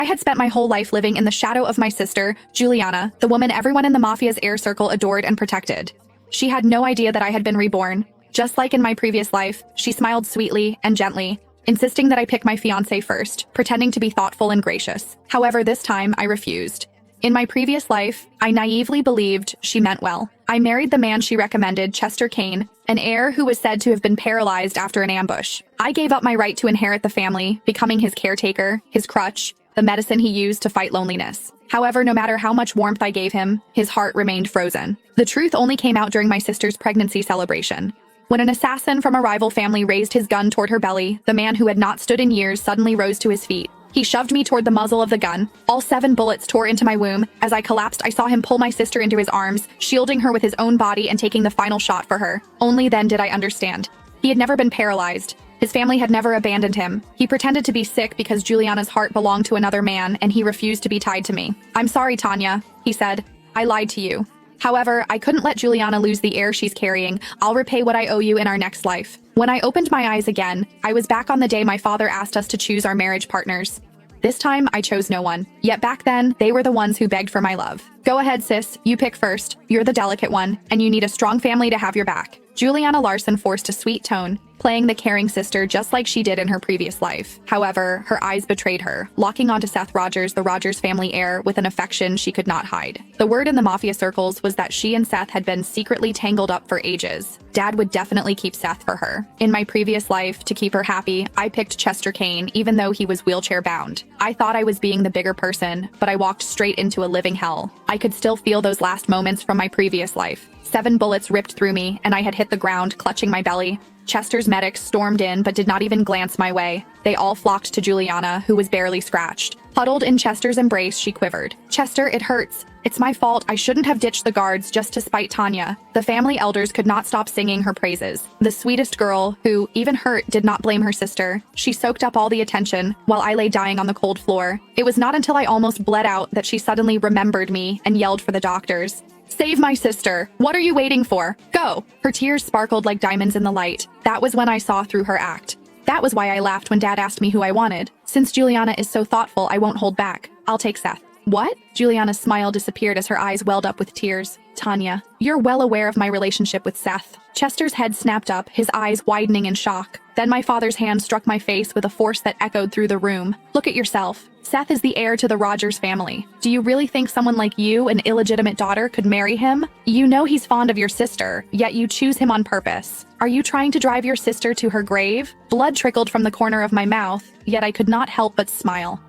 I had spent my whole life living in the shadow of my sister, Juliana, the woman everyone in the mafia's air circle adored and protected. She had no idea that I had been reborn. Just like in my previous life, she smiled sweetly and gently, insisting that I pick my fiancé first, pretending to be thoughtful and gracious. However, this time I refused. In my previous life, I naively believed she meant well. I married the man she recommended, Chester Kane, an heir who was said to have been paralyzed after an ambush. I gave up my right to inherit the family, becoming his caretaker, his crutch, the medicine he used to fight loneliness. However, no matter how much warmth I gave him, his heart remained frozen. The truth only came out during my sister's pregnancy celebration. When an assassin from a rival family raised his gun toward her belly, the man who had not stood in years suddenly rose to his feet. He shoved me toward the muzzle of the gun. All 7 bullets tore into my womb. As I collapsed, I saw him pull my sister into his arms, shielding her with his own body and taking the final shot for her. Only then did I understand. He had never been paralyzed. His family had never abandoned him. He pretended to be sick because Juliana's heart belonged to another man, and he refused to be tied to me. "I'm sorry, Tanya," he said. "I lied to you. However, I couldn't let Juliana lose the heir she's carrying. I'll repay what I owe you in our next life." When I opened my eyes again, I was back on the day my father asked us to choose our marriage partners. This time, I chose no one. Yet back then, they were the ones who begged for my love. "Go ahead, sis. You pick first. You're the delicate one, and you need a strong family to have your back." Juliana Larson forced a sweet tone, playing the caring sister just like she did in her previous life. However, her eyes betrayed her, locking onto Seth Rogers, the Rogers family heir, with an affection she could not hide. The word in the mafia circles was that she and Seth had been secretly tangled up for ages. Dad would definitely keep Seth for her. In my previous life, to keep her happy, I picked Chester Kane, even though he was wheelchair-bound. I thought I was being the bigger person, but I walked straight into a living hell. I could still feel those last moments from my previous life. 7 bullets ripped through me, and I had hit the ground, clutching my belly. Chester's medics stormed in but did not even glance my way. They all flocked to Juliana, who was barely scratched. Huddled in Chester's embrace, she quivered. "Chester, it hurts. It's my fault. I shouldn't have ditched the guards just to spite Tanya." The family elders could not stop singing her praises. The sweetest girl, who, even hurt, did not blame her sister. She soaked up all the attention, while I lay dying on the cold floor. It was not until I almost bled out that she suddenly remembered me and yelled for the doctors. "Save my sister! What are you waiting for? Go!" Her tears sparkled like diamonds in the light. That was when I saw through her act. That was why I laughed when Dad asked me who I wanted. "Since Juliana is so thoughtful, I won't hold back. I'll take Seth." "What?" Juliana's smile disappeared as her eyes welled up with tears. "Tanya, you're well aware of my relationship with Seth." Chester's head snapped up, his eyes widening in shock. Then my father's hand struck my face with a force that echoed through the room. "Look at yourself. Seth is the heir to the Rogers family. Do you really think someone like you, an illegitimate daughter, could marry him? You know he's fond of your sister, yet you choose him on purpose. Are you trying to drive your sister to her grave?" Blood trickled from the corner of my mouth, yet I could not help but smile.